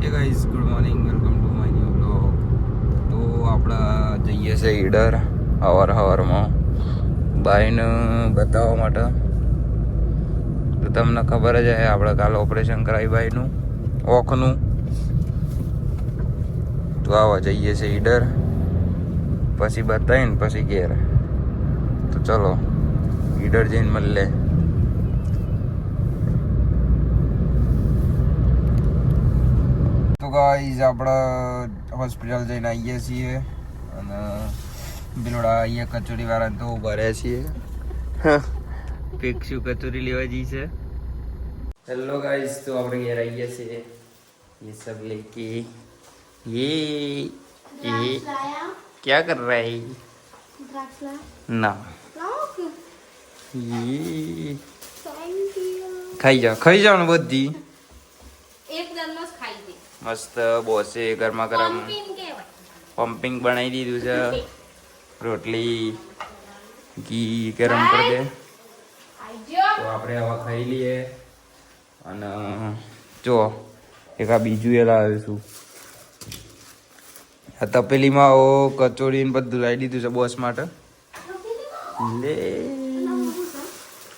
Hey guys, good morning, welcome to my new blog. તો આપણે જઈએ છીએ ઈડર સવારમાં બાઈને બતાવવા માટે. તો તમને ખબર જ છે આપણે કાલે ઓપરેશન કરાવી બાઈનું ઓખનું. તો આવા જઈએ છીએ ઈડર, પછી બતાવીને પછી ઘેર. તો ચલો ઈડર જઈને મળીએ. તો ગાઈઝ આપણે હોસ્પિટલ જઈને આવીએ છીએ અને બિલોડા અહીંયા કચોરી વાળા તો ઉભા રહ્યા છીએ. ફિક્સુ કચોરી લેવા જઈ છે. હેલો ગાઈઝ, તો આપણે ઘેર આવીએ છીએ. ये सब लेके ये क्या कर रहा है ना ये ખાઈ જાઓ ને બધી મસ્ત. બોસે ગરમા ગરમ પમ્પિંગ બનાવી દીધું છે. રોટલી ઘી ગરમ કરી દે તો આપણે હવે ખાઈ લઈએ. અને જો એક આ બીજું એ લાવીશું. આ તપેલીમાં કચોરી બધું લાવી દીધું છે બોસ માટે. લે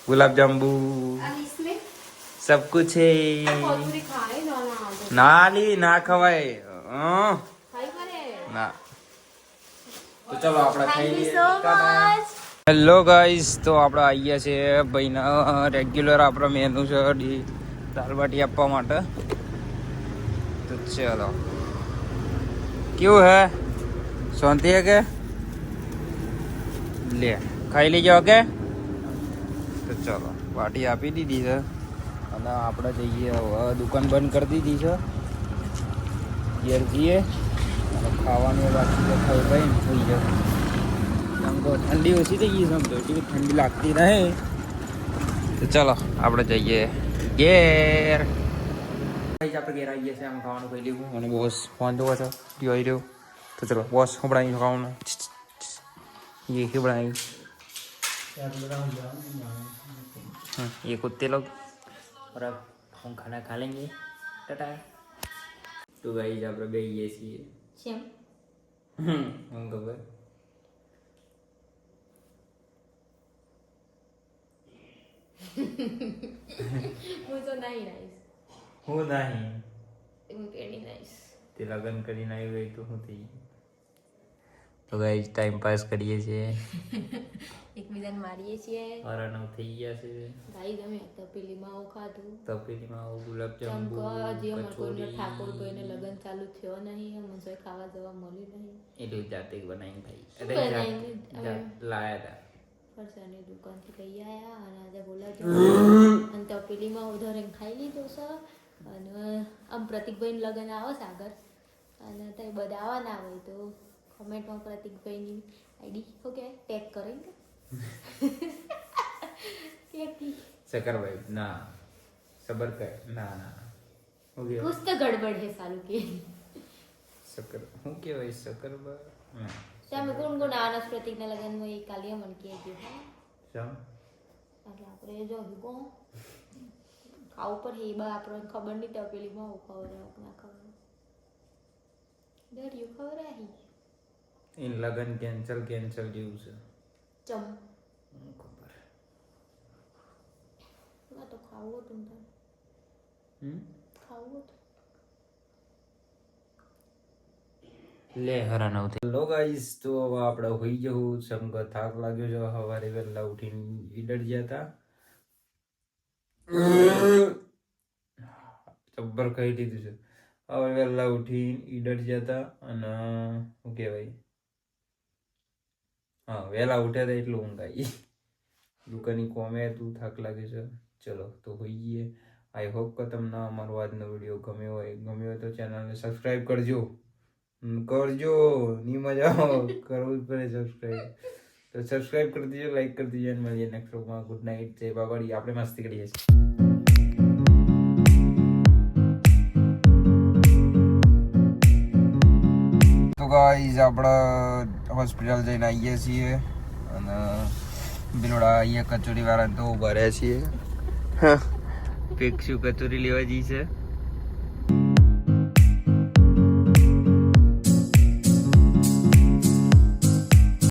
ગુલાબજાંબુ સબ કુછ है. ના લી ના ખવાય ના. તો ચલો આપણે ખાઈ લઈએ. હેલો ગાઈસ, તો આપણે આવીએ છીએ ભાઈના રેગ્યુલર આપણો મેનુ છે દાલ બાટી આપવા માટે. તો ચલો કેવું હે, શાંતિ હે કે? લે ખાઈ લેજો કે. તો ચલો બાટી આપી દીધી છે અને આપણે જઈએ હવે દુકાન બંધ કરી દીધી છે. ઘેર જઈએ અને ખાવાની બાકી તો ખાઈ ભાઈ થઈ જાય. કેમ તો ઠંડી ઓછી થઈ ગઈ સમજો, એટલી ઠંડી લાગતી નહીં. તો ચલો આપણે જઈએ ઘેર. આપણે ઘેર આવીએ છીએ. આમ ખાવાનું ખાઈ લેવું અને બોસ ફોન જોવો છો આવી રહ્યો. તો ચલો બોસ હું બનાવી ખાવાનું ये क्यों बनाई ये कुत्ते लोग और अब हम खाना खा लेंगे. टाटा. तो गाइस આપણે બેહીએ છીએ. કેમ હું ખબર હું તો નહીં નાઈસ. હું નહીં હું કેડી નાઈસ. તે લગન કરીને આવી ગઈ તો હું થઈ. તો ગાઈસ ટાઈમ પાસ કરીએ છીએ. એકબીજાને મારીએ છીએ. મારા થઈ ગયા છે ગાઈસ. અમે તપેલીમાં આવું ખાધું. તપેલીમાં આવું ગુલાબજાંબુ જે મટકોરના ઠાકોરભાઈને લગન ચાલુ થયો નહીં, મને ખાવા જવા મળ્યું નહીં. એટલું જાતે બનાવીને ખાઈ. લાયા હતા ફરસાની દુકાનથી લઈ આવ્યા અને આજે ગુલાબજાંબુ અને તપેલીમાં ઉધારે ખાઈ લીધું છે. અને આમ પ્રતિકભાઈને લગન આવે છે આગળ, અને ત્યાં બધા આવવાના હોય તો કમેન્ટમાં પ્રતિકભાઈની આઈડી ઓકે ટેગ કરીને શકરભાઈ ના સબર કર ના ના ઓકે कुछ तो गड़बड़ है सालू के. શકર હું કહેવાય શકરબા ના તમે કોણ કોણ આનસ પ્રતિકના લગનમાં એ કાલિયા મન કે છે સમ એટલે આપણે જો કોણ ખાવું પર હે બા આપણને ખબર નહીં તપેલીમાં હું ખબર ના ખબર ડર્યું ખબર આહી ઇન લગન કેન્સલ જેવું છે. ચમ ખબર આ તો ખાવું હતું ને ખાવું હતું. લે હરા નવ થઈ. હેલો ગાઈસ, તો હવે આપણે હોઈ જવું. સમગ થાક લાગ્યો છે. સવારે વહેલા ઉઠીને ઈડર ગયા હતા. જબ્બર ખાઈ લીધું છે. હવે વહેલા ઉઠીને ઈડર ગયા હતા અને શું કહેવાય હા વહેલા ઉઠ્યા હતા એટલું ઊંઘ આવી. દુકાનની કોમે તું થાક લાગે છે. ચલો તો હોઈ જઈએ. આઈ હોપ કે તમને અમારો આજનો વિડીયો ગમ્યો હોય તો ચેનલને સબસ્ક્રાઈબ કરજો. ની મજા કરવું જ પડે સબસ્ક્રાઈબ. તો સબસ્ક્રાઈબ કરી દીજો, લાઈક કરી દીજો અને મળીએ નેક્સ્ટ વ્લોગમાં. ગુડ નાઇટ, જય બાબાડી. આપણે મસ્તી કરીએ છીએ. તો ગાઈઝ આપણે હોસ્પિટલ જઈને આવીએ છીએ અને બિલોડા અહીંયા કચોરી વાળા તો ઉભા રહ્યા છીએ. ફિક્સુ કચોરી લેવા જઈ છે.